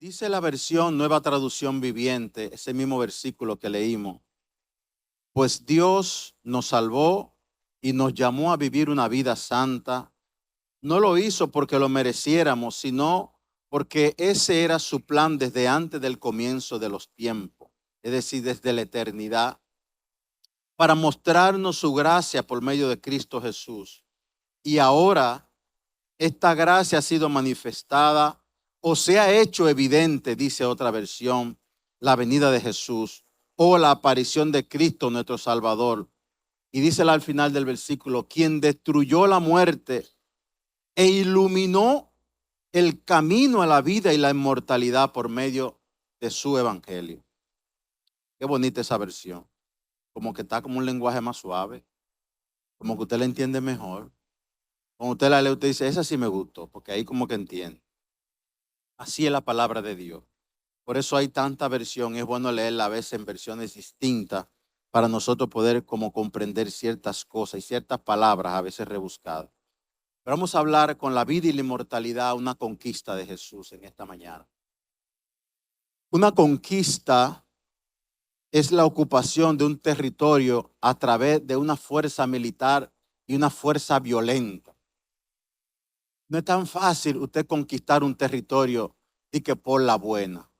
Dice la versión Nueva Traducción Viviente, ese mismo versículo que leímos, pues Dios nos salvó y nos llamó a vivir una vida santa. No lo hizo porque lo mereciéramos, sino porque ese era su plan desde antes del comienzo de los tiempos, es decir, desde la eternidad, para mostrarnos su gracia por medio de Cristo Jesús. Y ahora esta gracia ha sido manifestada o se ha hecho evidente, dice otra versión, la venida de Jesús o la aparición de Cristo nuestro Salvador. Y dice al final del versículo, quien destruyó la muerte e iluminó el camino a la vida y la inmortalidad por medio de su evangelio. Qué bonita esa versión. Como que está como un lenguaje más suave, como que usted la entiende mejor. Cuando usted la lee, usted dice, esa sí me gustó, porque ahí como que entiende. Así es la palabra de Dios. Por eso hay tanta versión. Es bueno leerla a veces en versiones distintas para nosotros poder como comprender ciertas cosas y ciertas palabras a veces rebuscadas. Pero vamos a hablar con la vida y la inmortalidad, una conquista de Jesús en esta mañana. Una conquista es la ocupación de un territorio a través de una fuerza militar y una fuerza violenta. No es tan fácil usted conquistar un territorio y que por la buena.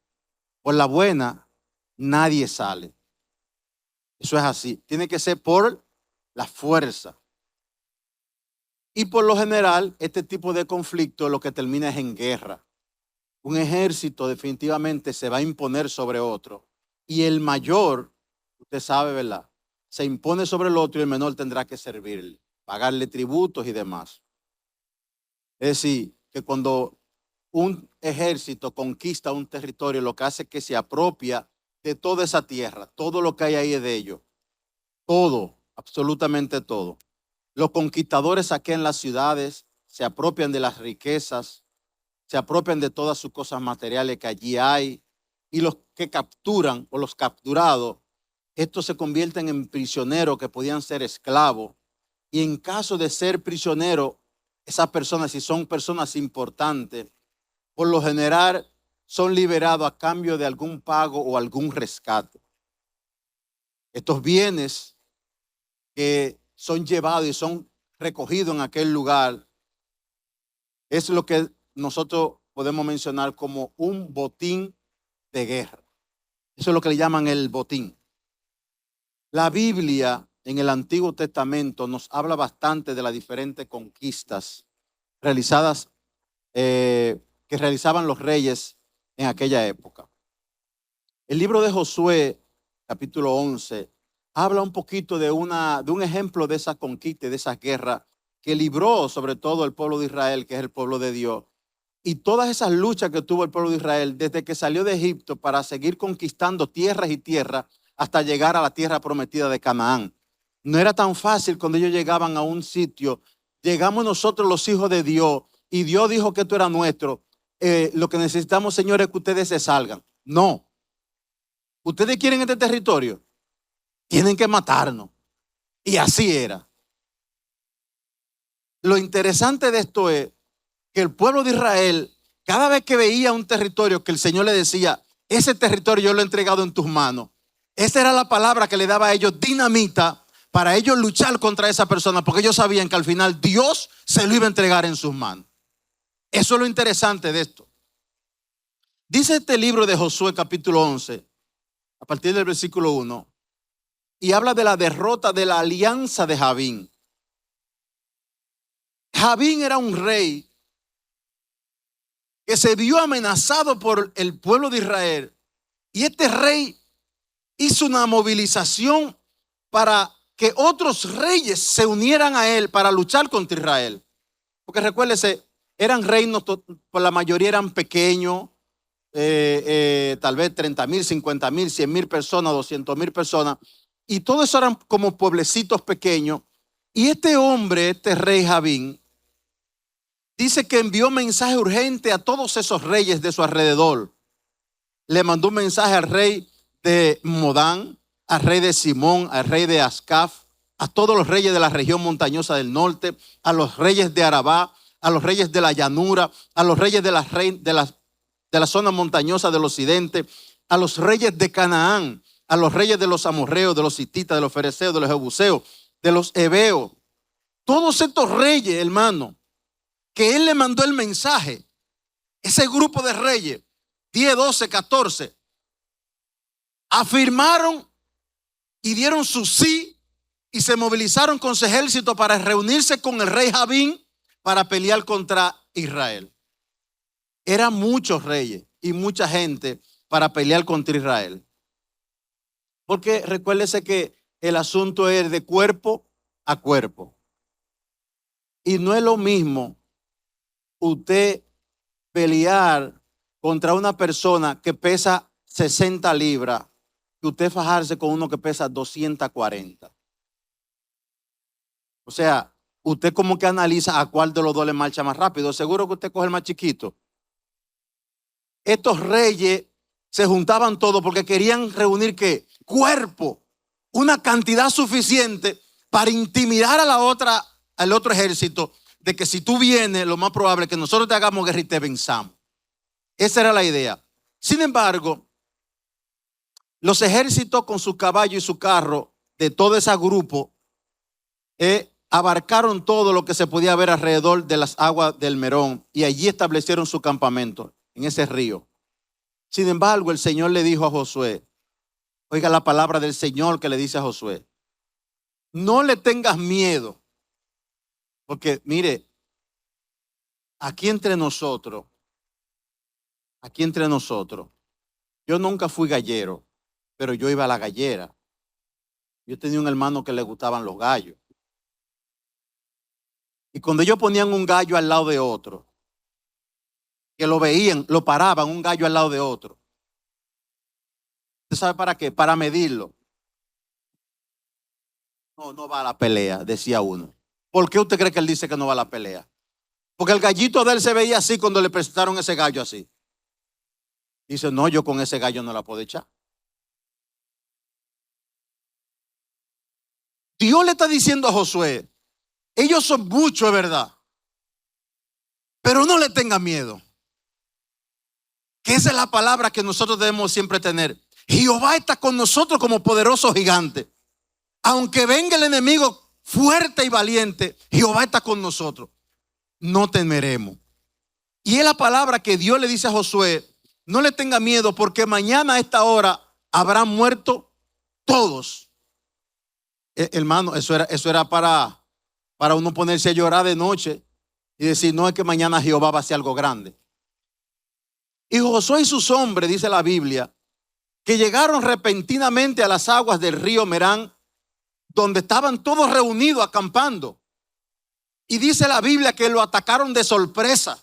Por la buena nadie sale. Eso es así. Tiene que ser por la fuerza. Y por lo general, este tipo de conflicto lo que termina es en guerra. Un ejército definitivamente se va a imponer sobre otro. Y el mayor, usted sabe, ¿verdad? Se impone sobre el otro y el menor tendrá que servirle, pagarle tributos y demás. Es decir, que cuando un ejército conquista un territorio, lo que hace es que se apropia de toda esa tierra, todo lo que hay ahí es de ellos, todo, absolutamente todo. Los conquistadores aquí en las ciudades se apropian de las riquezas, se apropian de todas sus cosas materiales que allí hay, y los que capturan o los capturados, estos se convierten en prisioneros que podían ser esclavos, y en caso de ser prisioneros, esas personas, si son personas importantes, por lo general son liberados a cambio de algún pago o algún rescate. Estos bienes que son llevados y son recogidos en aquel lugar es lo que nosotros podemos mencionar como un botín de guerra. Eso es lo que le llaman el botín. La Biblia en el Antiguo Testamento nos habla bastante de las diferentes conquistas realizadas que realizaban los reyes en aquella época. El libro de Josué, capítulo 11, habla un poquito de un ejemplo de esa conquista, de esa guerra que libró sobre todo el pueblo de Israel, que es el pueblo de Dios, y todas esas luchas que tuvo el pueblo de Israel desde que salió de Egipto para seguir conquistando tierras y tierras hasta llegar a la tierra prometida de Canaán. No era tan fácil cuando ellos llegaban a un sitio. Llegamos nosotros los hijos de Dios y Dios dijo que esto era nuestro. Lo que necesitamos, señores, es que ustedes se salgan. No. Ustedes quieren este territorio, tienen que matarnos. Y así era. Lo interesante de esto es que el pueblo de Israel, cada vez que veía un territorio que el Señor le decía, ese territorio yo lo he entregado en tus manos, esa era la palabra que le daba a ellos dinamita para ellos luchar contra esa persona, porque ellos sabían que al final Dios se lo iba a entregar en sus manos. Eso es lo interesante de esto. Dice este libro de Josué capítulo 11, a partir del versículo 1, y habla de la derrota de la alianza de Jabín. Jabín era un rey que se vio amenazado por el pueblo de Israel, y este rey hizo una movilización para que otros reyes se unieran a él para luchar contra Israel. Porque recuérdese, eran reinos, por la mayoría eran pequeños, tal vez 30,000, 50,000, 100,000 personas, 200,000 personas, y todos eso eran como pueblecitos pequeños. Y este hombre, este rey Jabín, dice que envió mensaje urgente a todos esos reyes de su alrededor. Le mandó un mensaje al rey de Modán, al rey de Simón, al rey de Ascaf, a todos los reyes de la región montañosa del norte, a los reyes de Arabá, a los reyes de la llanura, a los reyes de las de la zona montañosa del occidente, a los reyes de Canaán, a los reyes de los amorreos, de los hititas, de los fereceos, de los jebuseos, de los heveos. Todos estos reyes, hermano, que él le mandó el mensaje, ese grupo de reyes, 10, 12, 14, afirmaron y dieron su sí y se movilizaron con su ejército para reunirse con el rey Jabín para pelear contra Israel. Eran muchos reyes y mucha gente para pelear contra Israel. Porque recuérdese que el asunto es de cuerpo a cuerpo. Y no es lo mismo usted pelear contra una persona que pesa 60 libras que usted fajarse con uno que pesa 240. O sea, usted como que analiza a cuál de los dos le marcha más rápido. Seguro que usted coge el más chiquito. Estos reyes se juntaban todos porque querían reunir ¿qué? Cuerpo, una cantidad suficiente para intimidar a al otro ejército de que si tú vienes, lo más probable es que nosotros te hagamos guerra y te venzamos. Esa era la idea. Sin embargo, los ejércitos con su caballo y su carro de todo ese grupo abarcaron todo lo que se podía ver alrededor de las aguas del Merón y allí establecieron su campamento en ese río. Sin embargo, el Señor le dijo a Josué, oiga la palabra del Señor que le dice a Josué, no le tengas miedo, porque mire, aquí entre nosotros, yo nunca fui gallero, pero yo iba a la gallera. Yo tenía un hermano que le gustaban los gallos. Y cuando ellos ponían un gallo al lado de otro, que lo veían, lo paraban un gallo al lado de otro. ¿Usted sabe para qué? Para medirlo. No va a la pelea, decía uno. ¿Por qué usted cree que él dice que no va a la pelea? Porque el gallito de él se veía así cuando le presentaron ese gallo así. Dice, no, yo con ese gallo no la puedo echar. Dios le está diciendo a Josué, ellos son muchos, es verdad, pero no le tengan miedo. Que esa es la palabra que nosotros debemos siempre tener. Jehová está con nosotros como poderoso gigante. Aunque venga el enemigo fuerte y valiente, Jehová está con nosotros. No temeremos. Y es la palabra que Dios le dice a Josué, no le tenga miedo porque mañana a esta hora habrán muerto todos. Hermano, eso era para uno ponerse a llorar de noche y decir, no es que mañana Jehová va a hacer algo grande. Y Josué y sus hombres, dice la Biblia, que llegaron repentinamente a las aguas del río Merán, donde estaban todos reunidos acampando. Y dice la Biblia que lo atacaron de sorpresa.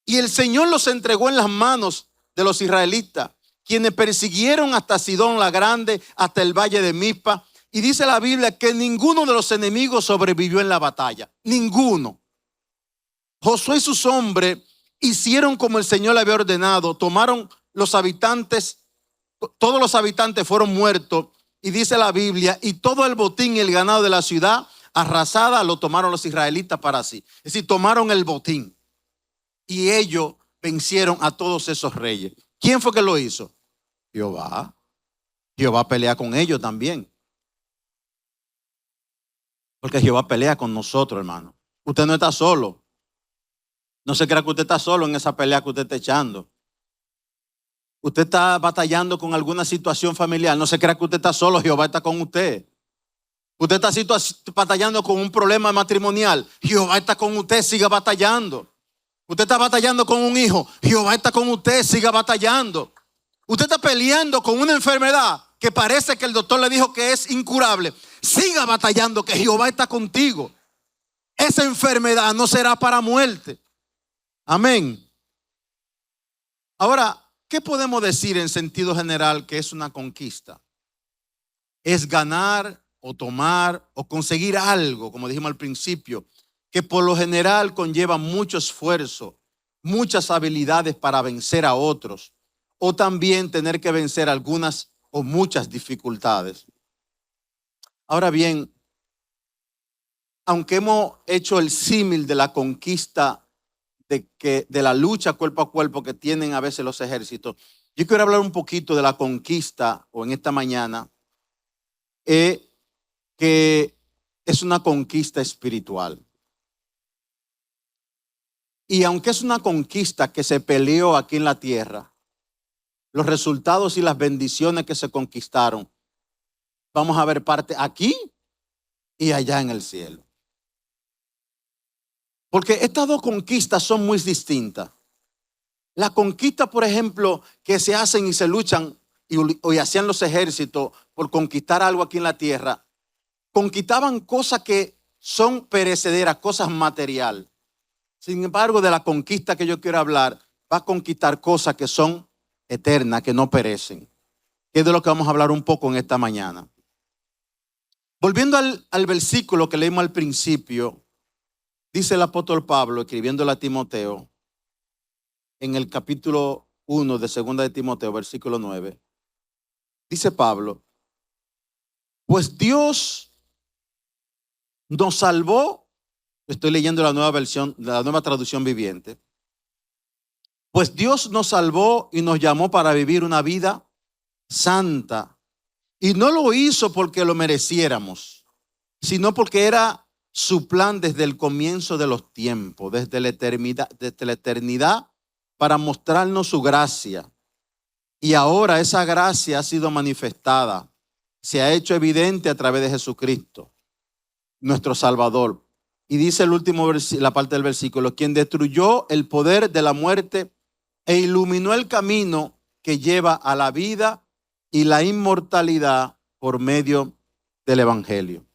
Y el Señor los entregó en las manos de los israelitas, quienes persiguieron hasta Sidón la Grande, hasta el valle de Mizpa. Y dice la Biblia que ninguno de los enemigos sobrevivió en la batalla. Ninguno. Josué y sus hombres hicieron como el Señor le había ordenado. Tomaron los habitantes, todos los habitantes fueron muertos. Y dice la Biblia, y todo el botín y el ganado de la ciudad arrasada lo tomaron los israelitas para sí. Es decir, tomaron el botín. Y ellos vencieron a todos esos reyes. ¿Quién fue que lo hizo? Jehová. Jehová pelea con ellos también. Porque Jehová pelea con nosotros, hermano. Usted no está solo. No se crea que usted está solo en esa pelea que usted está echando. Usted está batallando con alguna situación familiar. No se crea que usted está solo. Jehová está con usted. Usted está batallando con un problema matrimonial. Jehová está con usted. Siga batallando. Usted está batallando con un hijo. Jehová está con usted. Siga batallando. Usted está peleando con una enfermedad que parece que el doctor le dijo que es incurable. Siga batallando, que Jehová está contigo. Esa enfermedad no será para muerte. Amén. Ahora, ¿qué podemos decir en sentido general que es una conquista? Es ganar o tomar o conseguir algo, como dijimos al principio, que por lo general conlleva mucho esfuerzo, muchas habilidades para vencer a otros, o también tener que vencer algunas o muchas dificultades. Ahora bien, aunque hemos hecho el símil de la conquista de la lucha cuerpo a cuerpo que tienen a veces los ejércitos, yo quiero hablar un poquito de la conquista, o en esta mañana, que es una conquista espiritual. Y aunque es una conquista que se peleó aquí en la tierra, los resultados y las bendiciones que se conquistaron, vamos a ver parte aquí y allá en el cielo. Porque estas dos conquistas son muy distintas. La conquista, por ejemplo, que se hacen y se luchan y hacían los ejércitos por conquistar algo aquí en la tierra, conquistaban cosas que son perecederas, cosas materiales. Sin embargo, de la conquista que yo quiero hablar, va a conquistar cosas que son eternas, que no perecen. Que es de lo que vamos a hablar un poco en esta mañana. Volviendo al versículo que leímos al principio, dice el apóstol Pablo, escribiéndole a Timoteo, en el capítulo 1 de 2 de Timoteo, versículo 9, dice Pablo, pues Dios nos salvó, estoy leyendo la nueva versión, la nueva traducción viviente, pues Dios nos salvó y nos llamó para vivir una vida santa. Y no lo hizo porque lo mereciéramos, sino porque era su plan desde el comienzo de los tiempos, desde la eternidad, para mostrarnos su gracia. Y ahora esa gracia ha sido manifestada, se ha hecho evidente a través de Jesucristo, nuestro Salvador. Y dice el último la parte del versículo, quien destruyó el poder de la muerte e iluminó el camino que lleva a la vida y la inmortalidad por medio del Evangelio.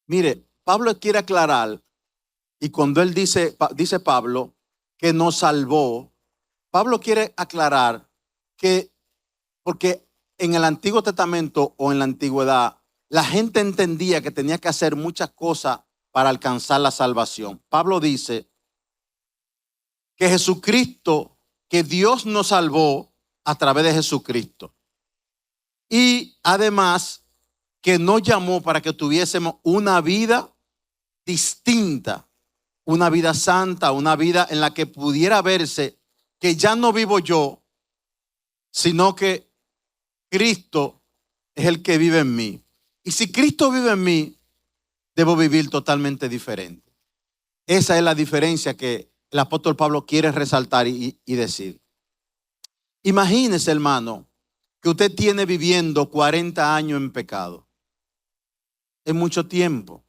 Mire, Pablo quiere aclarar, y cuando él dice Pablo que nos salvó, Pablo quiere aclarar que, porque en el Antiguo Testamento o en la antigüedad, la gente entendía que tenía que hacer muchas cosas para alcanzar la salvación. Pablo dice que Jesucristo, que Dios nos salvó a través de Jesucristo. Y además que nos llamó para que tuviésemos una vida distinta, una vida santa, una vida en la que pudiera verse que ya no vivo yo, sino que Cristo es el que vive en mí. Y si Cristo vive en mí, debo vivir totalmente diferente. Esa es la diferencia que el apóstol Pablo quiere resaltar y decir. Imagínese, hermano, que usted tiene viviendo 40 años en pecado. Es mucho tiempo,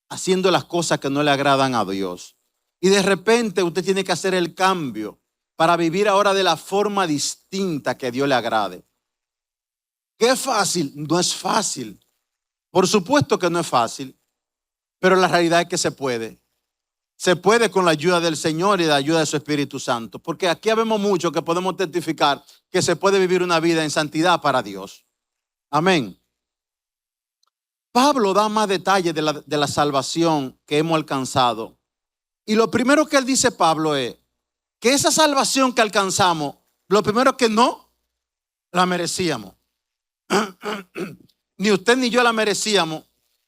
haciendo las cosas que no le agradan a Dios. Y de repente usted tiene que hacer el cambio para vivir ahora de la forma distinta que a Dios le agrade. ¿Qué es fácil? No es fácil. Por supuesto que no es fácil, pero la realidad es que se puede. Se puede con la ayuda del Señor y la ayuda de su Espíritu Santo. Porque aquí vemos mucho que podemos testificar que se puede vivir una vida en santidad para Dios. Amén. Pablo da más detalles de la salvación que hemos alcanzado. Y lo primero que él dice, Pablo, es que esa salvación que alcanzamos, lo primero que no la merecíamos. Ni usted ni yo la merecíamos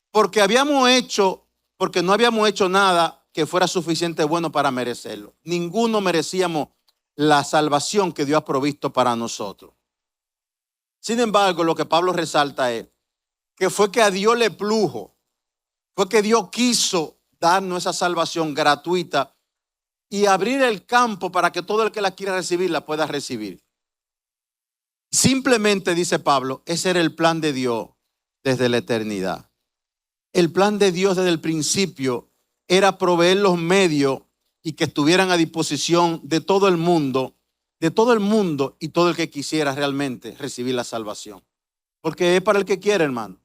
porque no habíamos hecho nada que fuera suficiente bueno para merecerlo. Ninguno merecíamos la salvación que Dios ha provisto para nosotros. Sin embargo, lo que Pablo resalta es que fue que a Dios le plujo, fue que Dios quiso darnos esa salvación gratuita y abrir el campo para que todo el que la quiera recibir la pueda recibir. Simplemente, dice Pablo, ese era el plan de Dios desde la eternidad. El plan de Dios desde el principio era proveer los medios y que estuvieran a disposición de todo el mundo y todo el que quisiera realmente recibir la salvación. Porque es para el que quiere, hermano.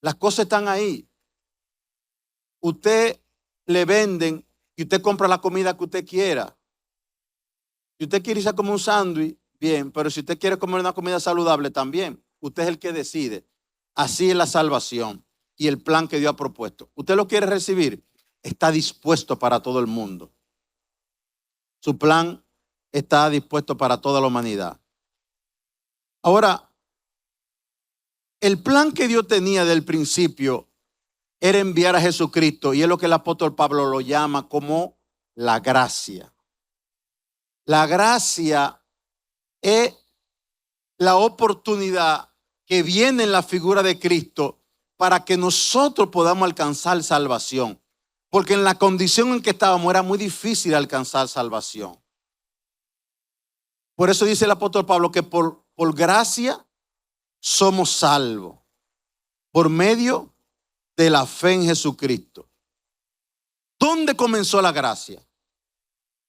Las cosas están ahí. Usted le venden y usted compra la comida que usted quiera. Si usted quiere irse a comer un sándwich, bien, pero si usted quiere comer una comida saludable también, usted es el que decide. Así es la salvación y el plan que Dios ha propuesto. ¿Usted lo quiere recibir? Está dispuesto para todo el mundo. Su plan está dispuesto para toda la humanidad. Ahora, el plan que Dios tenía del principio era enviar a Jesucristo, y es lo que el apóstol Pablo lo llama como la gracia. La gracia es la oportunidad que viene en la figura de Cristo para que nosotros podamos alcanzar salvación. Porque en la condición en que estábamos era muy difícil alcanzar salvación. Por eso dice el apóstol Pablo que por gracia somos salvos, por medio de la fe en Jesucristo. ¿Dónde comenzó la gracia?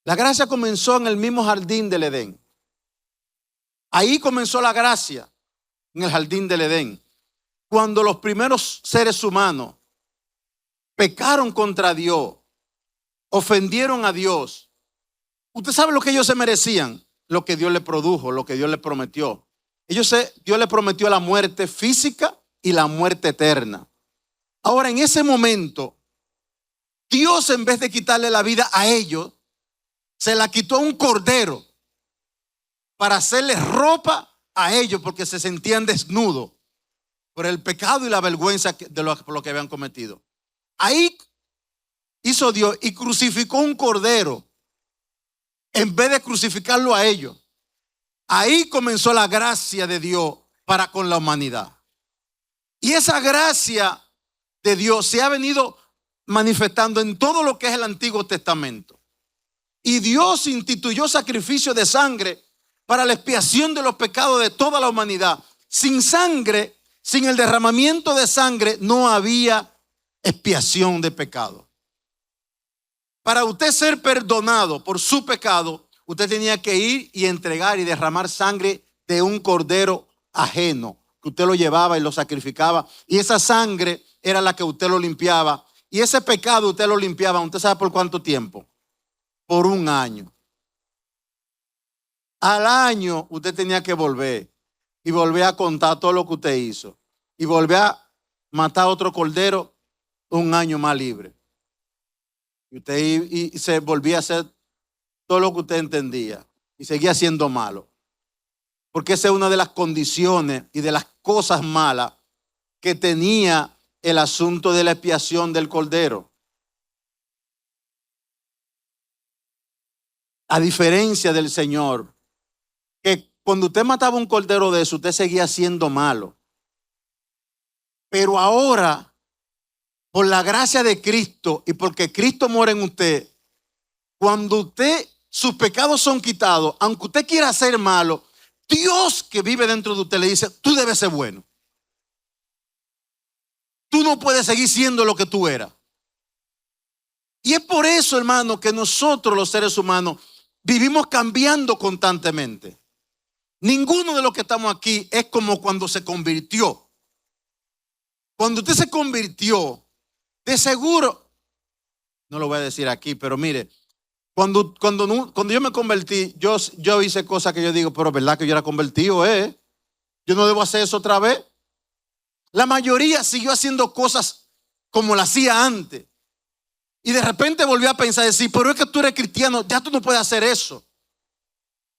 La gracia comenzó en el mismo jardín del Edén. Ahí comenzó la gracia, en el jardín del Edén. Cuando los primeros seres humanos pecaron contra Dios, ofendieron a Dios. ¿Usted sabe lo que ellos se merecían? Lo que Dios les produjo, lo que Dios les prometió. Dios les prometió la muerte física y la muerte eterna. Ahora, en ese momento, Dios, en vez de quitarle la vida a ellos, se la quitó a un cordero para hacerles ropa a ellos, porque se sentían desnudos por el pecado y la vergüenza por lo que habían cometido. Ahí hizo Dios y crucificó un cordero en vez de crucificarlo a ellos. Ahí comenzó la gracia de Dios para con la humanidad. Y esa gracia de Dios se ha venido manifestando en todo lo que es el Antiguo Testamento. Y Dios instituyó sacrificio de sangre para la expiación de los pecados de toda la humanidad. Sin sangre, sin el derramamiento de sangre, no había expiación de pecado. Para usted ser perdonado por su pecado, usted tenía que ir y entregar y derramar sangre de un cordero ajeno, que usted lo llevaba y lo sacrificaba, y esa sangre era la que usted lo limpiaba, y ese pecado usted lo limpiaba. ¿Usted sabe por cuánto tiempo? Por un año. Al año usted tenía que volver y volver a contar todo lo que usted hizo y volver a matar otro cordero un año más libre. Y usted y se volvía a hacer todo lo que usted entendía y seguía siendo malo. Porque esa es una de las condiciones y de las cosas malas que tenía el asunto de la expiación del cordero. A diferencia del Señor, que cuando usted mataba un cordero de eso, usted seguía siendo malo. Pero ahora, por la gracia de Cristo y porque Cristo mora en usted, cuando sus pecados son quitados, aunque usted quiera ser malo, Dios que vive dentro de usted le dice: tú debes ser bueno. Tú no puedes seguir siendo lo que tú eras. Y es por eso, hermano, que nosotros los seres humanos vivimos cambiando constantemente. Ninguno de los que estamos aquí es como cuando se convirtió. Cuando usted se convirtió, de seguro, no lo voy a decir aquí, pero mire, cuando yo me convertí, yo hice cosas que yo digo, pero verdad que yo era convertido, yo no debo hacer eso otra vez. La mayoría siguió haciendo cosas como la hacía antes. Y de repente volvió a pensar, decir, pero es que tú eres cristiano, ya tú no puedes hacer eso.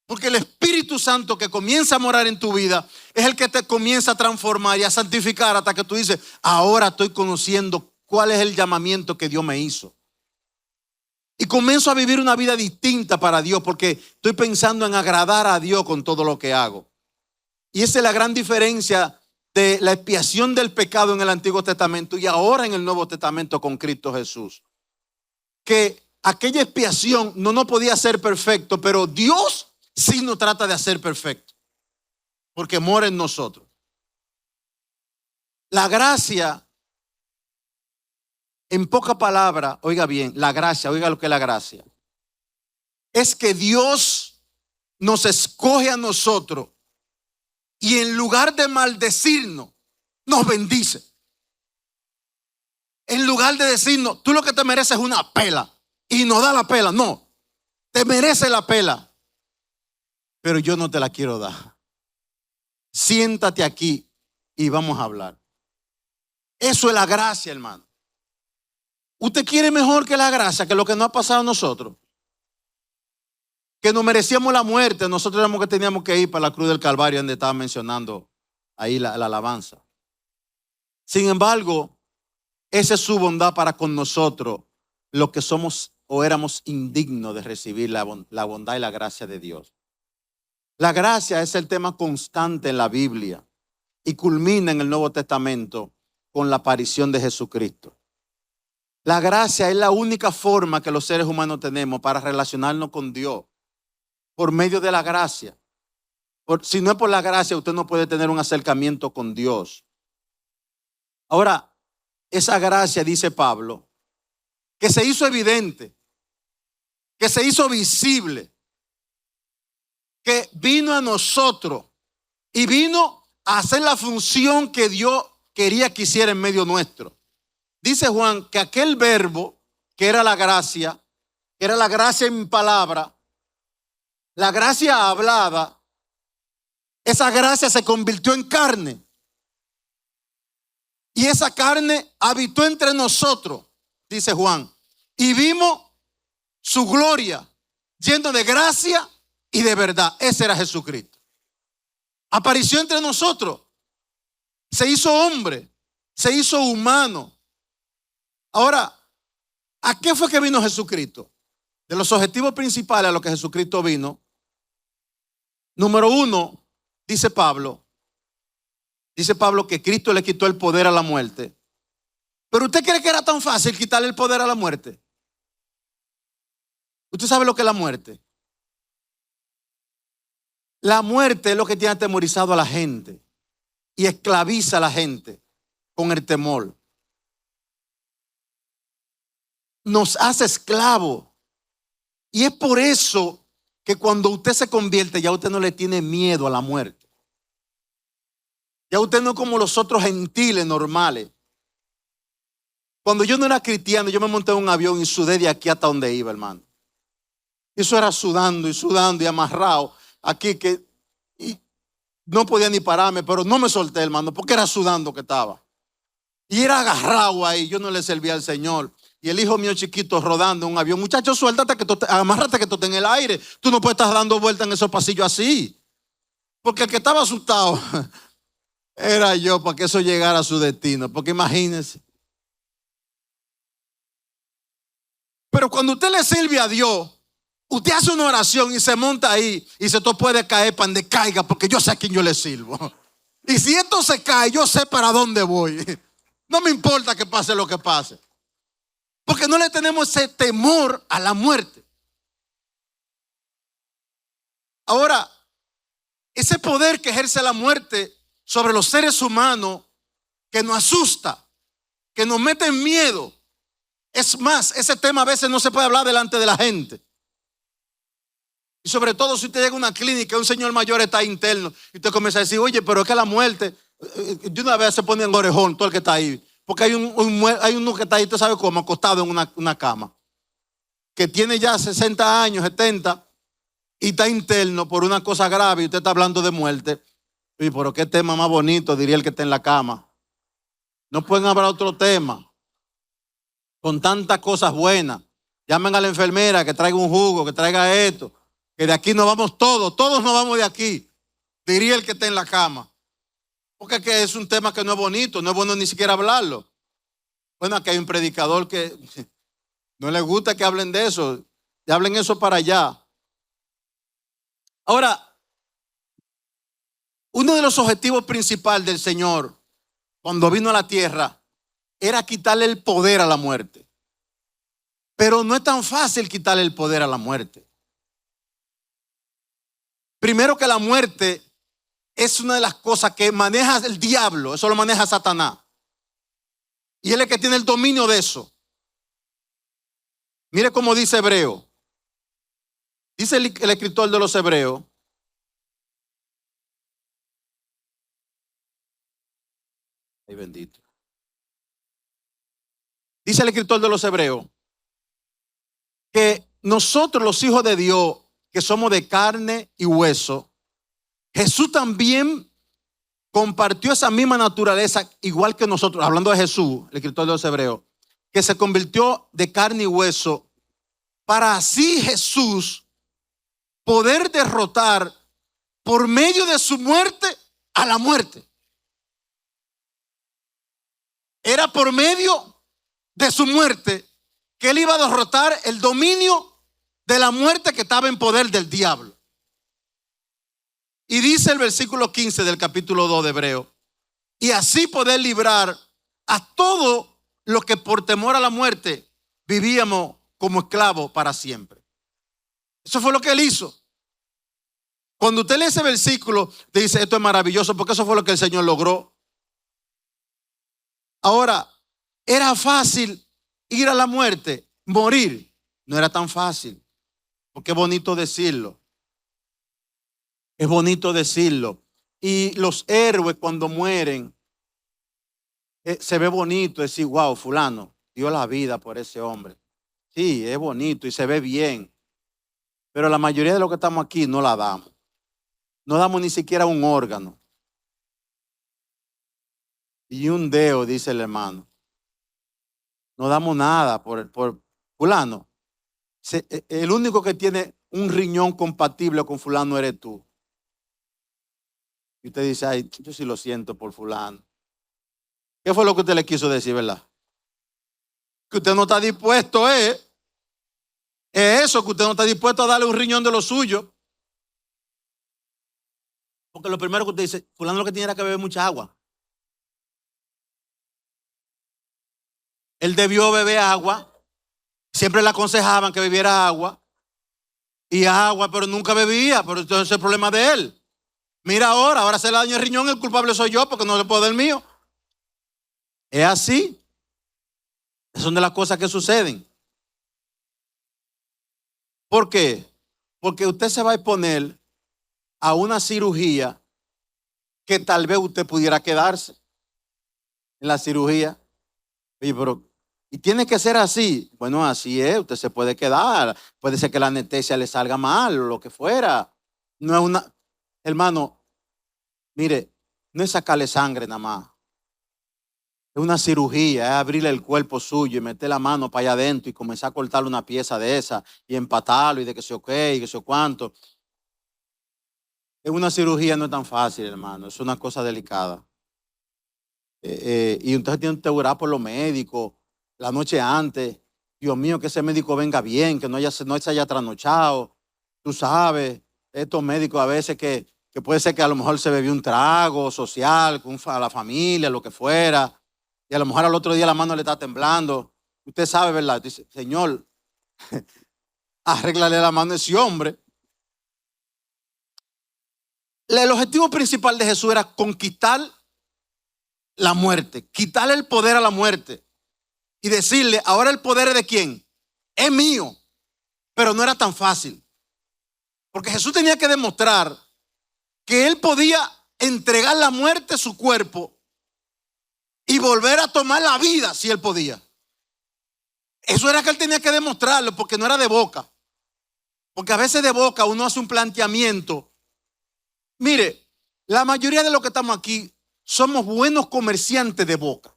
Porque el Espíritu Santo que comienza a morar en tu vida es el que te comienza a transformar y a santificar hasta que tú dices: ahora estoy conociendo cuál es el llamamiento que Dios me hizo. Y comienzo a vivir una vida distinta para Dios porque estoy pensando en agradar a Dios con todo lo que hago. Y esa es la gran diferencia de la expiación del pecado en el Antiguo Testamento y ahora en el Nuevo Testamento con Cristo Jesús. Que aquella expiación no podía ser perfecto, pero Dios sí nos trata de hacer perfecto, porque mora en nosotros. La gracia, en poca palabra, oiga bien, la gracia, oiga lo que es la gracia. Es que Dios nos escoge a nosotros y en lugar de maldecirnos, nos bendice. En lugar de decirnos: tú lo que te mereces es una pela, y nos da la pela. No, te mereces la pela, pero yo no te la quiero dar. Siéntate aquí y vamos a hablar. Eso es la gracia, hermano. ¿Usted quiere mejor que la gracia, que lo que nos ha pasado a nosotros? Que nos merecíamos la muerte. Nosotros éramos que teníamos que ir para la cruz del Calvario, donde estaba mencionando ahí la alabanza. Sin embargo, esa es su bondad para con nosotros, los que somos o éramos indignos de recibir la bondad y la gracia de Dios. La gracia es el tema constante en la Biblia y culmina en el Nuevo Testamento con la aparición de Jesucristo. La gracia es la única forma que los seres humanos tenemos para relacionarnos con Dios, por medio de la gracia. Si no es por la gracia, usted no puede tener un acercamiento con Dios. Ahora, esa gracia, dice Pablo, que se hizo evidente, que se hizo visible, que vino a nosotros y vino a hacer la función que Dios quería que hiciera en medio nuestro. Dice Juan que aquel verbo, que era la gracia en palabra, la gracia hablada, esa gracia se convirtió en carne. Y esa carne habitó entre nosotros, dice Juan, y vimos su gloria, lleno de gracia y de verdad. Ese era Jesucristo. Apareció entre nosotros, se hizo hombre, se hizo humano. Ahora, ¿a qué fue que vino Jesucristo? De los objetivos principales a los que Jesucristo vino, número uno, dice Pablo que Cristo le quitó el poder a la muerte. Pero ¿usted cree que era tan fácil quitarle el poder a la muerte? ¿Usted sabe lo que es la muerte? La muerte es lo que tiene atemorizado a la gente y esclaviza a la gente con el temor. Nos hace esclavos. Y es por eso que cuando usted se convierte, ya usted no le tiene miedo a la muerte. Ya usted no es como los otros gentiles normales. Cuando yo no era cristiano, yo me monté en un avión y sudé de aquí hasta donde iba, hermano. Y eso era sudando y amarrado aquí, y no podía ni pararme, pero no me solté, hermano, porque era sudando que estaba. Y era agarrado ahí, yo no le servía al Señor. Y el hijo mío chiquito rodando en un avión. Muchacho, suéltate, amárrate que tú estés en el aire. Tú no puedes estar dando vueltas en esos pasillos así. Porque el que estaba asustado era yo, para que eso llegara a su destino. Porque imagínense. Pero cuando usted le sirve a Dios, usted hace una oración y se monta ahí y se te puede caer para donde caiga, porque yo sé a quién yo le sirvo. Y si esto se cae, yo sé para dónde voy. No me importa que pase lo que pase. Porque no le tenemos ese temor a la muerte. Ahora, ese poder que ejerce la muerte sobre los seres humanos, que nos asusta, que nos mete en miedo. Es más, ese tema a veces no se puede hablar delante de la gente. Y sobre todo si usted llega a una clínica y un señor mayor está interno y usted comienza a decir, oye, pero es que la muerte, de una vez se pone en orejón todo el que está ahí. Porque hay uno que está ahí, usted sabe cómo, acostado en una cama, que tiene ya 60 años, 70, y está interno por una cosa grave y usted está hablando de muerte. Y pero qué tema más bonito, diría el que está en la cama. No pueden hablar otro tema con tantas cosas buenas. Llamen a la enfermera que traiga un jugo, que traiga esto, que de aquí nos vamos todos nos vamos de aquí, diría el que está en la cama. Porque que es un tema que no es bonito, no es bueno ni siquiera hablarlo. Bueno, aquí hay un predicador que no le gusta que hablen de eso, que hablen eso para allá. Ahora, uno de los objetivos principales del Señor cuando vino a la tierra era quitarle el poder a la muerte. Pero no es tan fácil quitarle el poder a la muerte. Primero que la muerte es una de las cosas que maneja el diablo, eso lo maneja Satanás. Y él es el que tiene el dominio de eso. Mire cómo dice Hebreo. Dice el escritor de los Hebreos. Ay, bendito. Dice el escritor de los Hebreos que nosotros los hijos de Dios, que somos de carne y hueso, Jesús también compartió esa misma naturaleza igual que nosotros, hablando de Jesús, el escritor de los Hebreos, que se convirtió de carne y hueso para así Jesús poder derrotar por medio de su muerte a la muerte. Era por medio de su muerte, que él iba a derrotar el dominio de la muerte que estaba en poder del diablo. Y dice el versículo 15 del capítulo 2 de Hebreo, y así poder librar a todos los que por temor a la muerte vivíamos como esclavos para siempre. Eso fue lo que él hizo. Cuando usted lee ese versículo, te dice, esto es maravilloso, porque eso fue lo que el Señor logró. Ahora, ¿era fácil ir a la muerte, morir? No era tan fácil, porque es bonito decirlo. Es bonito decirlo. Y los héroes cuando mueren, se ve bonito decir, wow, fulano dio la vida por ese hombre. Sí, es bonito y se ve bien. Pero la mayoría de los que estamos aquí no la damos. No damos ni siquiera un órgano. Y un dedo, dice el hermano. No damos nada por fulano. El único que tiene un riñón compatible con fulano eres tú. Y usted dice, ay, yo sí lo siento por fulano. ¿Qué fue lo que usted le quiso decir, verdad? Que usted no está dispuesto, es eso, que usted no está dispuesto a darle un riñón de lo suyo. Porque lo primero que usted dice, fulano lo que tiene era que beber mucha agua. Él debió beber agua. Siempre le aconsejaban que bebiera agua. Y agua, pero nunca bebía. Pero entonces es el problema de él. Mira ahora se le dañó el riñón, el culpable soy yo porque no se puede el mío. Es así. Esas son de las cosas que suceden. ¿Por qué? Porque usted se va a exponer a una cirugía que tal vez usted pudiera quedarse en la cirugía. Oye, pero y tiene que ser así. Bueno, así es, usted se puede quedar. Puede ser que la anestesia le salga mal o lo que fuera. No es una, hermano, mire, no es sacarle sangre nada más. Es una cirugía, es abrirle el cuerpo suyo y meter la mano para allá adentro y comenzar a cortarle una pieza de esa y empatarlo y de que se ok y que se cuánto. Es una cirugía, no es tan fácil, hermano. Es una cosa delicada. Y entonces tiene que orar por los médicos la noche antes. Dios mío, que ese médico venga bien, que no se haya trasnochado. Tú sabes, estos médicos a veces que puede ser que a lo mejor se bebió un trago social con a la familia, lo que fuera. Y a lo mejor al otro día la mano le está temblando. Usted sabe, ¿verdad? Dice, Señor, arréglale la mano a ese hombre. El objetivo principal de Jesús era conquistar la muerte, quitarle el poder a la muerte y decirle, ahora el poder es de quién, es mío. Pero no era tan fácil, porque Jesús tenía que demostrar que él podía entregar la muerte a su cuerpo y volver a tomar la vida si él podía. Eso era que él tenía que demostrarlo, porque no era de boca. Porque a veces de boca uno hace un planteamiento. Mire, la mayoría de los que estamos aquí somos buenos comerciantes de boca.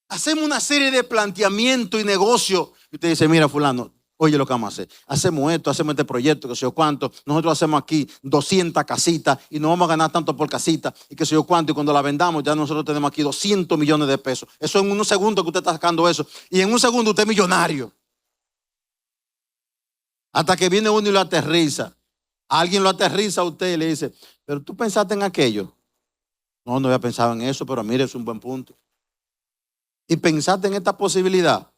Hacemos una serie de planteamientos y negocios. Y usted dice, mira fulano, oye lo que vamos a hacer. Hacemos esto, hacemos este proyecto, que sé yo cuánto. Nosotros hacemos aquí 200 casitas y no vamos a ganar tanto por casita y que sé yo cuánto. Y cuando la vendamos ya nosotros tenemos aquí 200 millones de pesos. Eso en unos segundos que usted está sacando eso. Y en un segundo usted es millonario. Hasta que viene uno y lo aterriza. Alguien lo aterriza a usted y le dice, pero tú pensaste en aquello. No había pensado en eso, pero mire, es un buen punto. Y pensaste en esta posibilidad.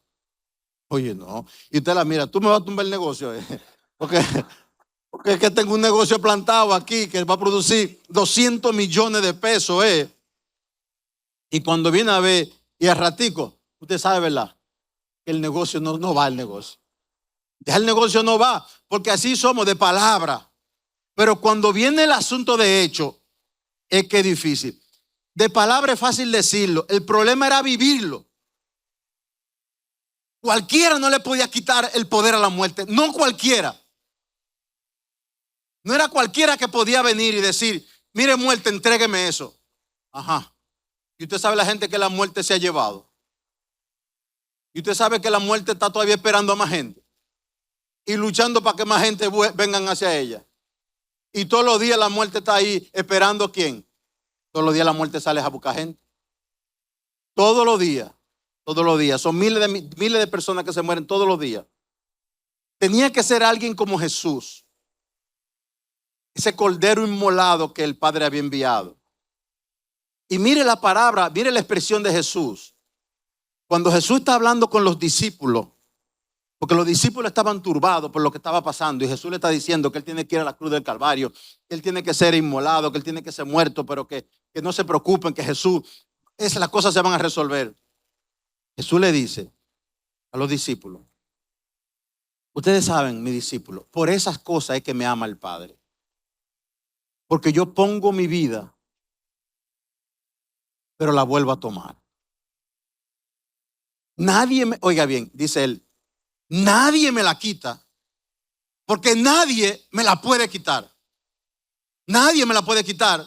Oye, no. Y usted la mira, tú me vas a tumbar el negocio. Porque es que tengo un negocio plantado aquí que va a producir 200 millones de pesos. Y cuando viene a ver, y al ratico, usted sabe, ¿verdad? Que el negocio no va el negocio. Ya el negocio no va, porque así somos de palabra. Pero cuando viene el asunto de hecho, es que es difícil. De palabra es fácil decirlo, el problema era vivirlo. Cualquiera no le podía quitar el poder a la muerte, no cualquiera. No era cualquiera que podía venir y decir, mire muerte, entrégueme eso. Ajá. Y usted sabe la gente que la muerte se ha llevado. Y usted sabe que la muerte está todavía esperando a más gente. Y luchando para que más gente vengan hacia ella. Y todos los días la muerte está ahí esperando ¿a quién? Todos los días la muerte sale a buscar gente. Todos los días. todos los días. Son miles de personas que se mueren todos los días. Tenía que ser alguien como Jesús, ese cordero inmolado que el Padre había enviado. Y mire la palabra, mire la expresión de Jesús. Cuando Jesús está hablando con los discípulos, porque los discípulos estaban turbados por lo que estaba pasando, y Jesús le está diciendo que él tiene que ir a la cruz del Calvario, que él tiene que ser inmolado, que él tiene que ser muerto, pero que no se preocupen, que Jesús, las cosas se van a resolver. Jesús le dice a los discípulos: ustedes saben, mis discípulos, por esas cosas es que me ama el Padre, porque yo pongo mi vida, pero la vuelvo a tomar. Oiga bien, dice él, nadie me la quita, porque nadie me la puede quitar. Nadie me la puede quitar.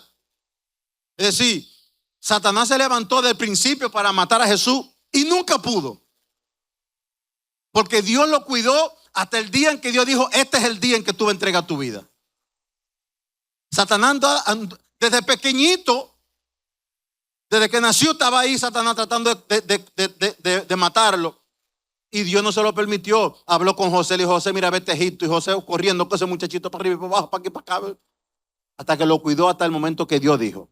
Es decir, Satanás se levantó del principio para matar a Jesús y nunca pudo, porque Dios lo cuidó hasta el día en que Dios dijo: este es el día en que tú vas a entregar tu vida. Satanás desde pequeñito, desde que nació, estaba ahí Satanás tratando de matarlo. Y Dios no se lo permitió. Habló con José, le dijo: José, mira, vete a Egipto. Y José corriendo con ese muchachito para arriba y para abajo, para aquí, para acá. Hasta que lo cuidó hasta el momento que Dios dijo.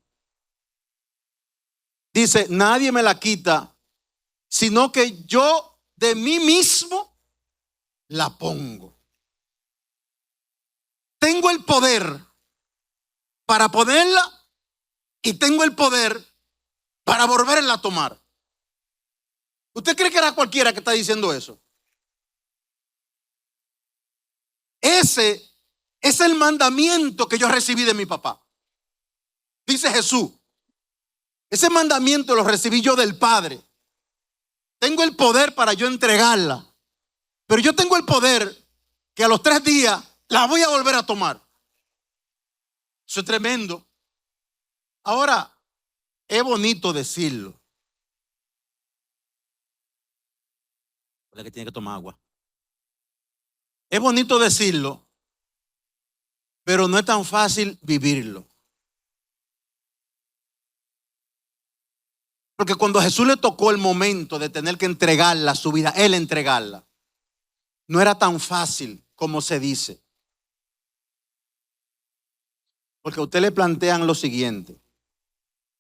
Dice: nadie me la quita, sino que yo de mí mismo la pongo. Tengo el poder para ponerla y tengo el poder para volverla a tomar. ¿Usted cree que era cualquiera que está diciendo eso? Ese es el mandamiento que yo recibí de mi papá. Dice Jesús: ese mandamiento lo recibí yo del Padre. Tengo el poder para yo entregarla, pero yo tengo el poder que a los 3 días la voy a volver a tomar. Eso es tremendo. Ahora, es bonito decirlo. Que tiene que tomar agua. Es bonito decirlo, pero no es tan fácil vivirlo. Porque cuando a Jesús le tocó el momento de tener que entregarla, su vida, él entregarla, no era tan fácil como se dice. Porque a usted le plantean lo siguiente: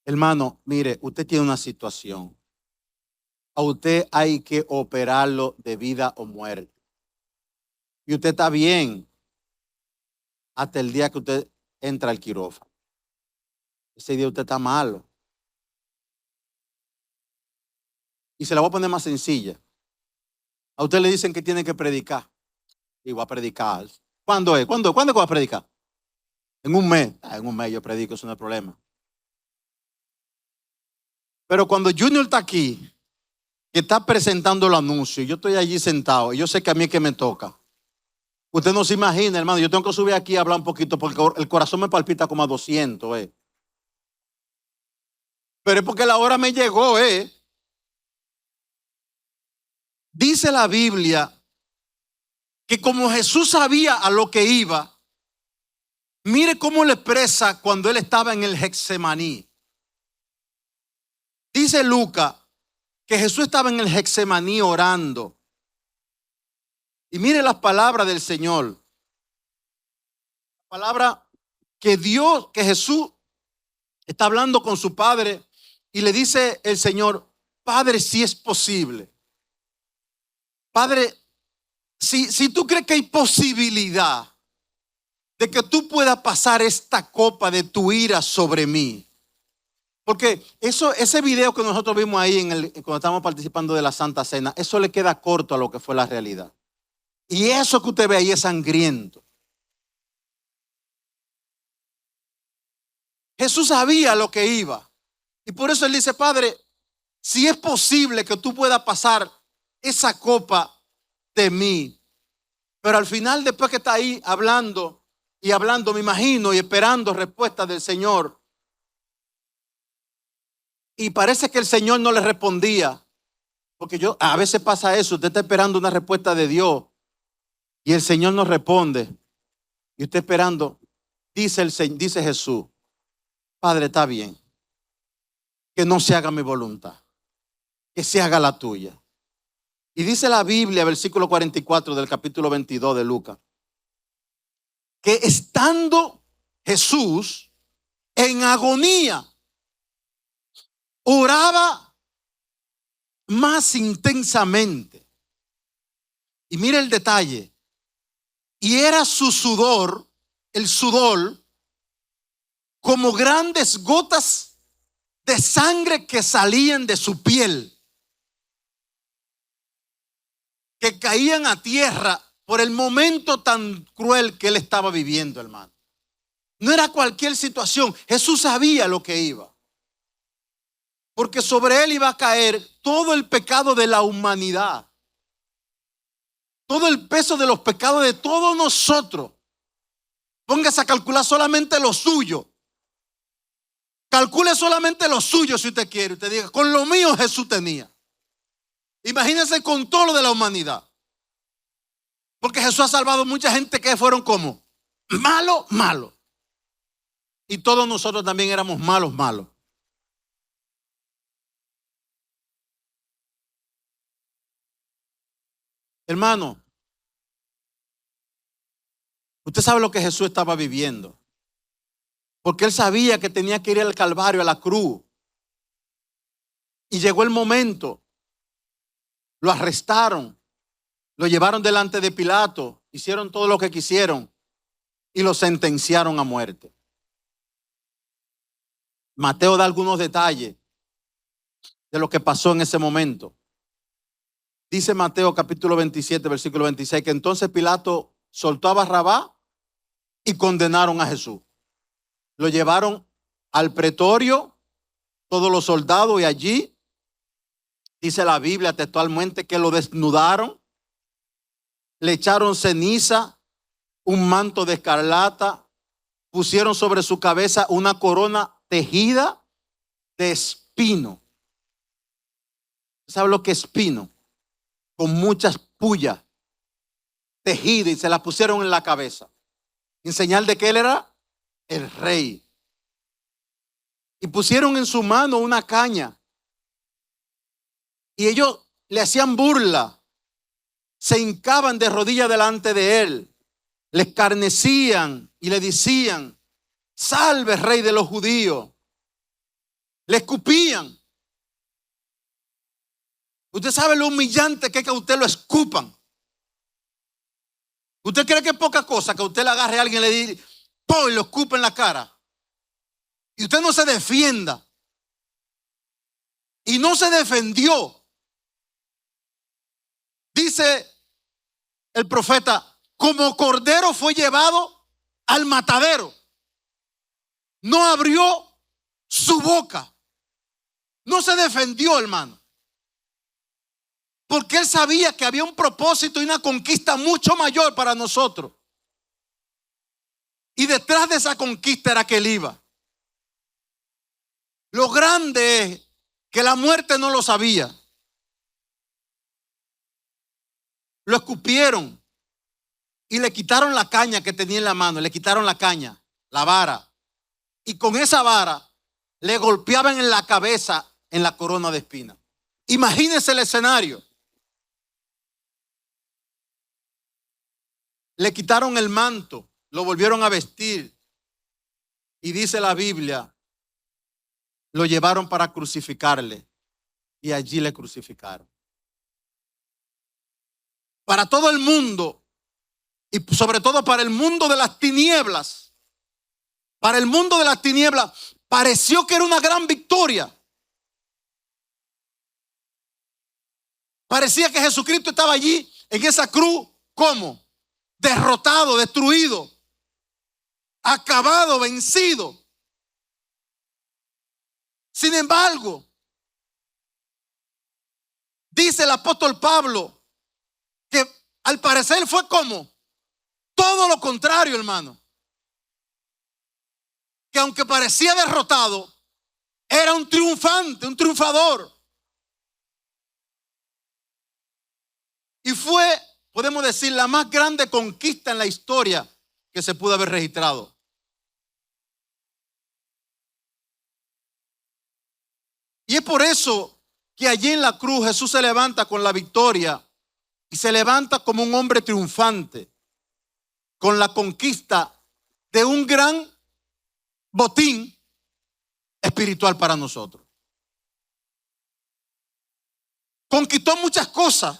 hermano, mire, usted tiene una situación. A usted hay que operarlo de vida o muerte. Y usted está bien hasta el día que usted entra al quirófano. Ese día usted está malo. Y se la voy a poner más sencilla. A usted le dicen que tiene que predicar. Y voy a predicar. ¿Cuándo es? ¿Cuándo es que va a predicar? En un mes. En un mes yo predico, eso no es problema. Pero cuando Junior está aquí, que está presentando el anuncio, y yo estoy allí sentado, y yo sé que a mí es que me toca. Usted no se imagina, hermano, yo tengo que subir aquí a hablar un poquito porque el corazón me palpita como a 200, Pero es porque la hora me llegó, Dice la Biblia que como Jesús sabía a lo que iba, mire cómo le expresa cuando él estaba en el Getsemaní. Dice Lucas que Jesús estaba en el Getsemaní orando. Y mire las palabras del Señor. La palabra que Dios, que Jesús está hablando con su Padre y le dice el Señor: Padre, si es posible. Padre, si tú crees que hay posibilidad de que tú puedas pasar esta copa de tu ira sobre mí. Porque ese video que nosotros vimos ahí cuando estábamos participando de la Santa Cena, eso le queda corto a lo que fue la realidad. Y eso que usted ve ahí es sangriento. Jesús sabía lo que iba. Y por eso él dice: Padre, si es posible que tú puedas pasar esa copa de mí. Pero al final, después que está ahí hablando y hablando, me imagino, y esperando respuesta del Señor. Y parece que el Señor no le respondía. Porque a veces pasa eso, usted está esperando una respuesta de Dios y el Señor no responde. Y usted esperando, dice Jesús: Padre, está bien, que no se haga mi voluntad, que se haga la tuya. Y dice la Biblia, versículo 44 del capítulo 22 de Lucas, que estando Jesús en agonía, oraba más intensamente. Y mire el detalle. Y era su sudor, el sudor, como grandes gotas de sangre que salían de su piel, que caían a tierra por el momento tan cruel que él estaba viviendo, hermano. No era cualquier situación. Jesús sabía lo que iba, porque sobre él iba a caer todo el pecado de la humanidad, todo el peso de los pecados de todos nosotros. Póngase a calcular solamente lo suyo. Calcule solamente lo suyo si usted quiere. Usted diga, con lo mío Jesús tenía. Imagínense con todo lo de la humanidad. Porque Jesús ha salvado mucha gente que fueron como malos. Y todos nosotros también éramos malos. Hermano, usted sabe lo que Jesús estaba viviendo. Porque él sabía que tenía que ir al Calvario, a la cruz. Y llegó el momento. Lo arrestaron. Lo llevaron delante de Pilato. Hicieron todo lo que quisieron. Y lo sentenciaron a muerte. Mateo da algunos detalles de lo que pasó en ese momento. Dice Mateo capítulo 27, versículo 26, que entonces Pilato soltó a Barrabás y condenaron a Jesús. Lo llevaron al pretorio, todos los soldados, y allí dice la Biblia textualmente que lo desnudaron, le echaron ceniza, un manto de escarlata, pusieron sobre su cabeza una corona tejida de espino. ¿Sabe lo que es espino? Con muchas pullas tejidas, y se las pusieron en la cabeza, en señal de que él era el rey. Y pusieron en su mano una caña. Y ellos le hacían burla. Se hincaban de rodillas delante de él. Le escarnecían y le decían, salve, rey de los judíos. Le escupían. Usted sabe lo humillante que es que a usted lo escupan. ¿Usted cree que es poca cosa que usted le agarre a alguien y le diga, ¡pum!, y lo escupa en la cara? Y usted no se defienda. Y no se defendió. Dice el profeta, como cordero fue llevado al matadero. No abrió su boca. No se defendió, hermano. Porque él sabía que había un propósito y una conquista mucho mayor para nosotros. Y detrás de esa conquista era que él iba. Lo grande es que la muerte no lo sabía. Lo escupieron y le quitaron la caña que tenía en la mano. Le quitaron la caña, la vara. Y con esa vara le golpeaban en la cabeza en la corona de espinas. Imagínense el escenario. Le quitaron el manto, lo volvieron a vestir. Y dice la Biblia, lo llevaron para crucificarle. Y allí le crucificaron. Para todo el mundo, y sobre todo para el mundo de las tinieblas, para el mundo de las tinieblas, pareció que era una gran victoria. Parecía que Jesucristo estaba allí en esa cruz, ¿cómo? Derrotado, destruido, acabado, vencido. Sin embargo, dice el apóstol Pablo que al parecer fue como todo lo contrario, hermano. Que aunque parecía derrotado, era un triunfante, un triunfador. Y fue, podemos decir, la más grande conquista en la historia que se pudo haber registrado. Y es por eso que allí en la cruz Jesús se levanta con la victoria y se levanta como un hombre triunfante con la conquista de un gran botín espiritual para nosotros. Conquistó muchas cosas.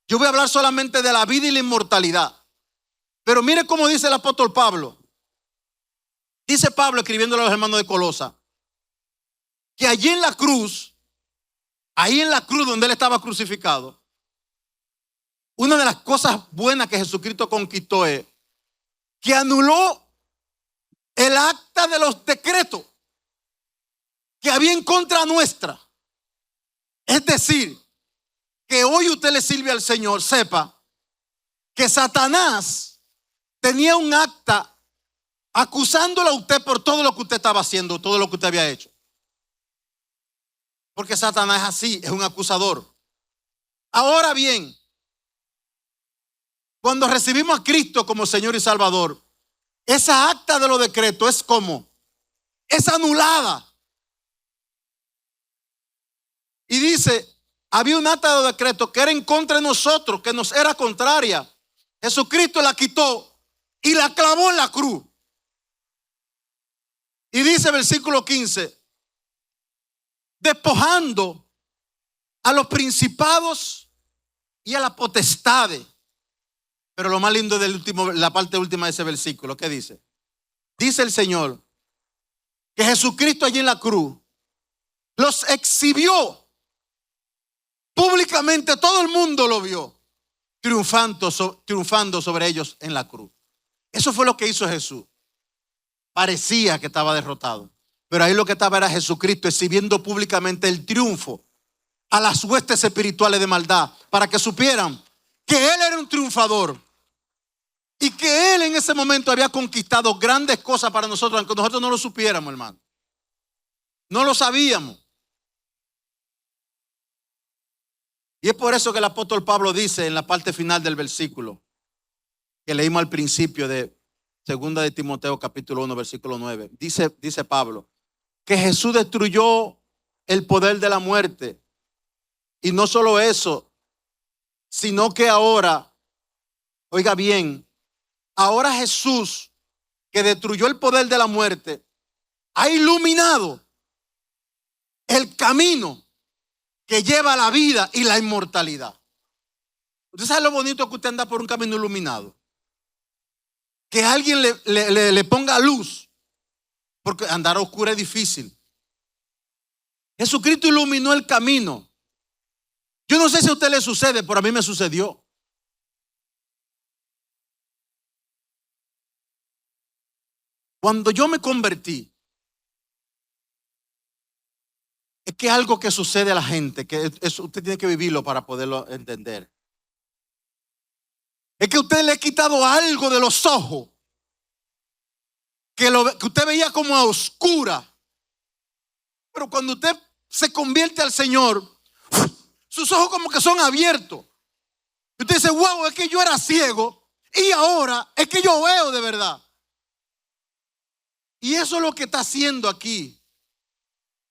Yo voy a hablar solamente de la vida y la inmortalidad. Pero mire cómo dice el apóstol Pablo. Dice Pablo escribiéndole a los hermanos de Colosa, que allí en la cruz, ahí en la cruz donde él estaba crucificado, una de las cosas buenas que Jesucristo conquistó es que anuló el acta de los decretos que había en contra nuestra. Es decir, que hoy usted le sirve al Señor, sepa que Satanás tenía un acta acusándolo a usted por todo lo que usted estaba haciendo, todo lo que usted había hecho. Porque Satanás es así, es un acusador. Ahora bien, cuando recibimos a Cristo como Señor y Salvador, esa acta de los decretos es como, es anulada. Y dice, había un acta de los decretos que era en contra de nosotros, que nos era contraria. Jesucristo la quitó y la clavó en la cruz. Y dice versículo 15, despojando a los principados y a las potestades. Pero lo más lindo del último, la parte última de ese versículo, ¿qué dice? Dice el Señor que Jesucristo allí en la cruz los exhibió públicamente, todo el mundo lo vio triunfando sobre ellos en la cruz. Eso fue lo que hizo Jesús. Parecía que estaba derrotado, pero ahí lo que estaba era Jesucristo exhibiendo públicamente el triunfo a las huestes espirituales de maldad, para que supieran que Él era un triunfador y que Él en ese momento había conquistado grandes cosas para nosotros, aunque nosotros no lo supiéramos, hermano. No lo sabíamos. Y es por eso que el apóstol Pablo dice en la parte final del versículo que leímos al principio de 2 de Timoteo capítulo 1 versículo 9. Dice Pablo que Jesús destruyó el poder de la muerte. Y no solo eso, sino que ahora, oiga bien, ahora Jesús, que destruyó el poder de la muerte, ha iluminado el camino que lleva a la vida y la inmortalidad. ¿Usted sabe lo bonito que usted anda por un camino iluminado? Que alguien le ponga luz, porque andar a oscura es difícil. Jesucristo iluminó el camino. Yo no sé si a usted le sucede, pero a mí me sucedió. Cuando yo me convertí, es que algo que sucede a la gente, que eso usted tiene que vivirlo para poderlo entender. Es que usted le ha quitado algo de los ojos que usted veía como a oscura. Pero cuando usted se convierte al Señor, sus ojos como que son abiertos. Y usted dice, wow, es que yo era ciego y ahora es que yo veo de verdad. Y eso es lo que está haciendo aquí.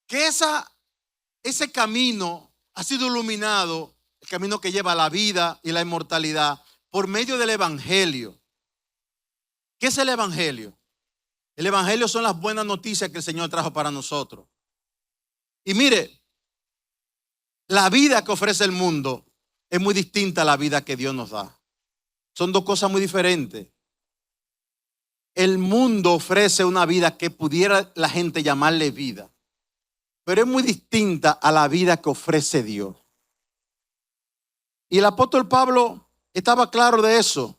Que ese camino ha sido iluminado, el camino que lleva a la vida y la inmortalidad, por medio del Evangelio. ¿Qué es el Evangelio? El Evangelio son las buenas noticias que el Señor trajo para nosotros. Y mire, la vida que ofrece el mundo es muy distinta a la vida que Dios nos da. Son dos cosas muy diferentes. El mundo ofrece una vida que pudiera la gente llamarle vida, pero es muy distinta a la vida que ofrece Dios. Y el apóstol Pablo estaba claro de eso.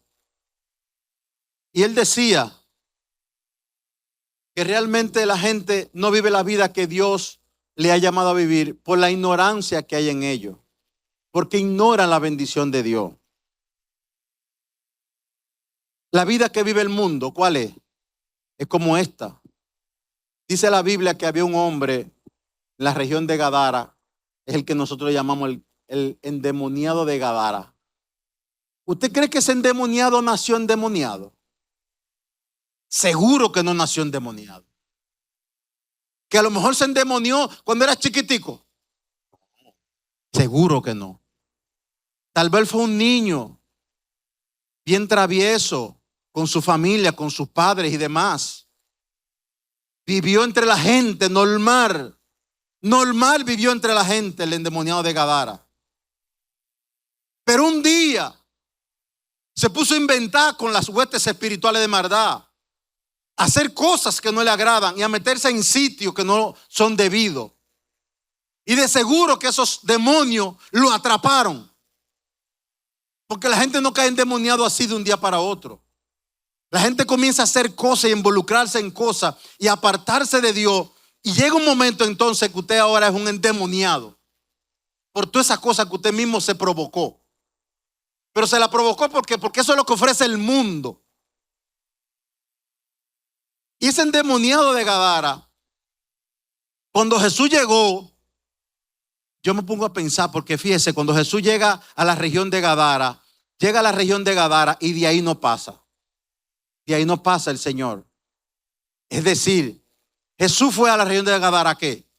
Y él decía que realmente la gente no vive la vida que Dios le ha llamado a vivir por la ignorancia que hay en ellos, porque ignoran la bendición de Dios. La vida que vive el mundo, ¿cuál es? Es como esta. Dice la Biblia que había un hombre en la región de Gadara, es el que nosotros llamamos el endemoniado de Gadara. ¿Usted cree que ese endemoniado nació endemoniado? Seguro que no nació endemoniado. Que a lo mejor se endemonió cuando era chiquitico. Seguro que no. Tal vez fue un niño bien travieso con su familia, con sus padres y demás. Vivió entre la gente, normal vivió entre la gente el endemoniado de Gadara. Pero un día se puso a inventar con las huestes espirituales de maldad, a hacer cosas que no le agradan y a meterse en sitios que no son debidos. Y de seguro que esos demonios lo atraparon. Porque la gente no cae endemoniado así de un día para otro. La gente comienza a hacer cosas y involucrarse en cosas y apartarse de Dios. Y llega un momento entonces que usted ahora es un endemoniado por todas esas cosas que usted mismo se provocó. Pero se la provocó porque eso es lo que ofrece el mundo. Y ese endemoniado de Gadara, cuando Jesús llegó, yo me pongo a pensar, porque fíjese, cuando Jesús llega a la región de Gadara, llega a la región de Gadara y de ahí no pasa. De ahí no pasa el Señor. Es decir, Jesús fue a la región de Gadara, ¿a qué?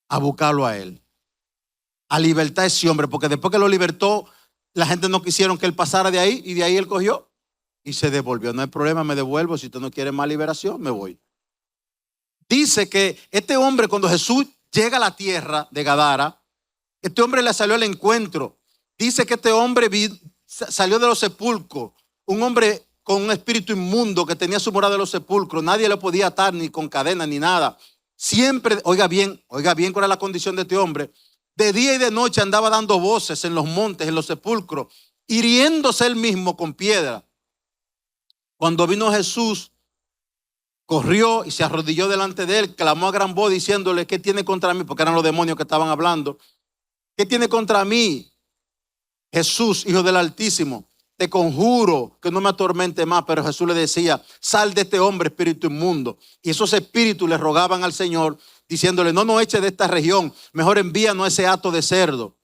A buscarlo a él. A libertar a ese hombre, porque después que lo libertó, la gente no quisieron que él pasara de ahí y de ahí él cogió y se devolvió. No hay problema, me devuelvo. Si usted no quiere más liberación, me voy. Dice que este hombre, cuando Jesús llega a la tierra de Gadara, este hombre le salió al encuentro. Dice que este hombre salió de los sepulcros, un hombre con un espíritu inmundo que tenía su morada de los sepulcros. Nadie le podía atar ni con cadena ni nada. Siempre, oiga bien cuál era la condición de este hombre. De día y de noche andaba dando voces en los montes, en los sepulcros, hiriéndose él mismo con piedra. Cuando vino Jesús, corrió y se arrodilló delante de él, clamó a gran voz diciéndole: ¿qué tiene contra mí? Porque eran los demonios que estaban hablando. ¿Qué tiene contra mí, Jesús, Hijo del Altísimo? Te conjuro que no me atormente más. Pero Jesús le decía: sal de este hombre, espíritu inmundo. Y esos espíritus le rogaban al Señor, diciéndole: no nos eche de esta región, mejor envíanos ese hato de cerdo.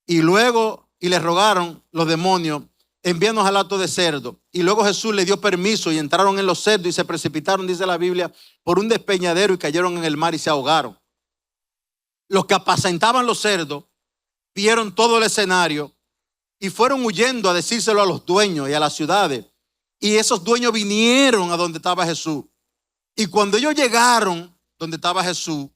Y luego, y le rogaron los demonios: envíanos al hato de cerdo. Y luego Jesús le dio permiso y entraron en los cerdos y se precipitaron, dice la Biblia, por un despeñadero y cayeron en el mar y se ahogaron. Los que apacentaban los cerdos vieron todo el escenario y fueron huyendo a decírselo a los dueños y a las ciudades. Y esos dueños vinieron a donde estaba Jesús. Y cuando ellos llegaron donde estaba Jesús,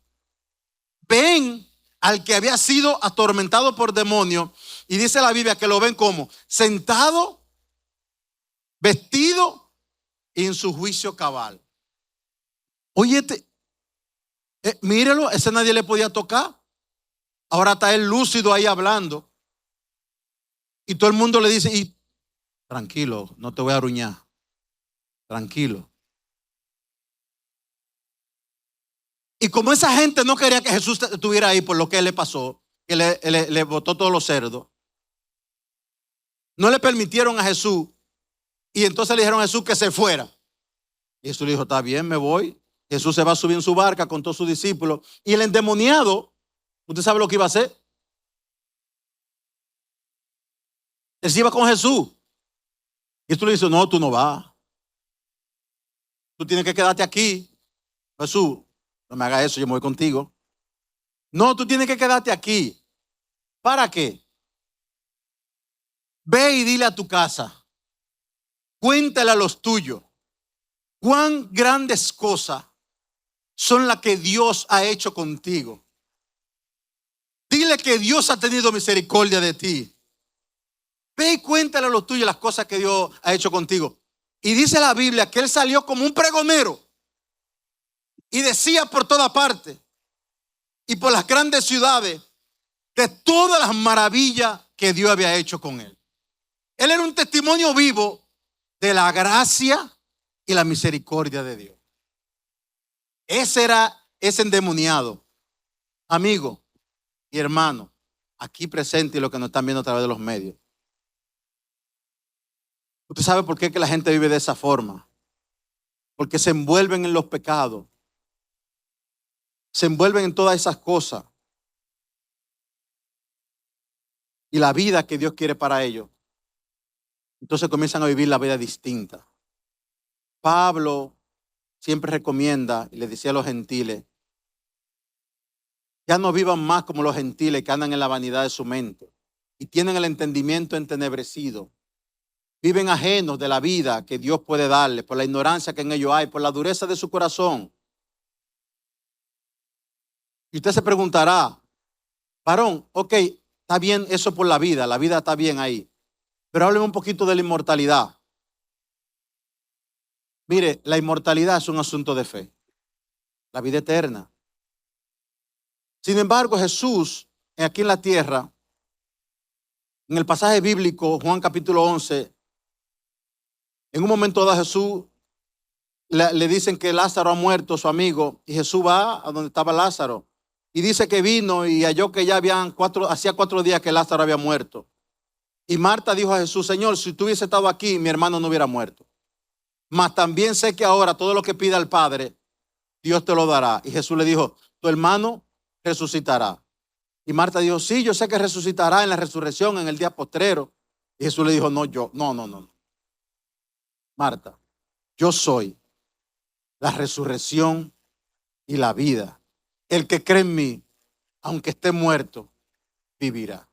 ven al que había sido atormentado por demonios. Y dice la Biblia que lo ven como sentado, vestido y en su juicio cabal. Oye, mírelo, ese nadie le podía tocar. Ahora está él lúcido ahí hablando. Y todo el mundo le dice: y, tranquilo, no te voy a aruñar. Tranquilo. Y como esa gente no quería que Jesús estuviera ahí por lo que él le pasó, que le botó todos los cerdos, no le permitieron a Jesús. Y entonces le dijeron a Jesús que se fuera. Y Jesús le dijo: está bien, me voy. Jesús se va a subir en su barca con todos sus discípulos. Y el endemoniado, ¿usted sabe lo que iba a hacer? Él se iba con Jesús. Y Jesús le dice: no, tú no vas. Tú tienes que quedarte aquí. Jesús, no me hagas eso, yo me voy contigo. No, tú tienes que quedarte aquí. ¿Para qué? Ve y dile a tu casa. Cuéntale a los tuyos cuán grandes cosas son las que Dios ha hecho contigo. Dile que Dios ha tenido misericordia de ti. Ve y cuéntale a los tuyos las cosas que Dios ha hecho contigo. Y dice la Biblia que él salió como un pregonero y decía por toda parte y por las grandes ciudades de todas las maravillas que Dios había hecho con él. Él era un testimonio vivo de la gracia y la misericordia de Dios. Ese era ese endemoniado. Amigo y hermano, aquí presente y los que nos están viendo a través de los medios. ¿Usted sabe por qué que la gente vive de esa forma? Porque se envuelven en los pecados. Se envuelven en todas esas cosas. Y la vida que Dios quiere para ellos. Entonces comienzan a vivir la vida distinta. Pablo siempre recomienda y le decía a los gentiles Ya no vivan más como los gentiles que andan en la vanidad de su mente y tienen el entendimiento entenebrecido. Viven ajenos de la vida que Dios puede darles por la ignorancia que en ellos hay, por la dureza de su corazón. Y usted se preguntará, varón, ok, está bien eso por la vida está bien ahí. Pero hábleme un poquito de la inmortalidad. Mire, la inmortalidad es un asunto de fe, la vida eterna. Sin embargo, Jesús, aquí en la tierra, en el pasaje bíblico, Juan capítulo 11, en un momento dado Jesús le dicen que Lázaro ha muerto, su amigo, y Jesús va a donde estaba Lázaro. Y dice que vino y halló que ya hacía 4 días que Lázaro había muerto. Y Marta dijo a Jesús, Señor, si tú hubiese estado aquí, mi hermano no hubiera muerto. Mas también sé que ahora todo lo que pida al Padre, Dios te lo dará. Y Jesús le dijo, tu hermano resucitará. Y Marta dijo, sí, yo sé que resucitará en la resurrección, en el día postrero. Y Jesús le dijo, no. Marta, yo soy la resurrección y la vida. El que cree en mí, aunque esté muerto, vivirá.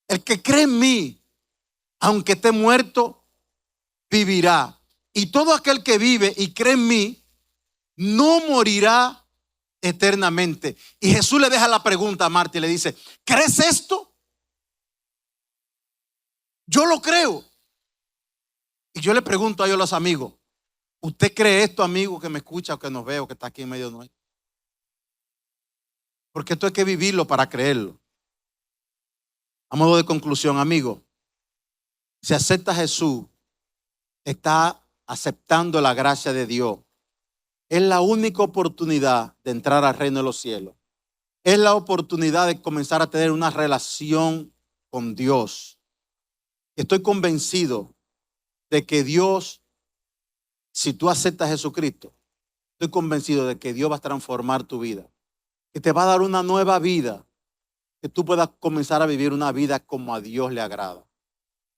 El que cree en mí, aunque esté muerto, vivirá. Y todo aquel que vive y cree en mí, no morirá eternamente. Y Jesús le deja la pregunta a Marta y le dice, ¿crees esto? Yo lo creo. Y yo le pregunto a ellos los amigos, ¿usted cree esto, amigo, que me escucha o que nos ve o que está aquí en medio de nosotros? Porque esto hay que vivirlo para creerlo. A modo de conclusión, amigo, si acepta a Jesús, está aceptando la gracia de Dios. Es la única oportunidad de entrar al reino de los cielos. Es la oportunidad de comenzar a tener una relación con Dios. Estoy convencido de que Dios, si tú aceptas a Jesucristo, estoy convencido de que Dios va a transformar tu vida. Que te va a dar una nueva vida. Que tú puedas comenzar a vivir una vida como a Dios le agrada.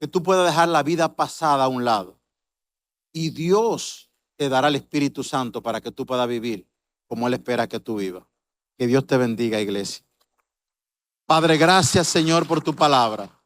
Que tú puedas dejar la vida pasada a un lado. Y Dios te dará el Espíritu Santo para que tú puedas vivir como Él espera que tú vivas. Que Dios te bendiga, iglesia. Padre, gracias, Señor, por tu palabra.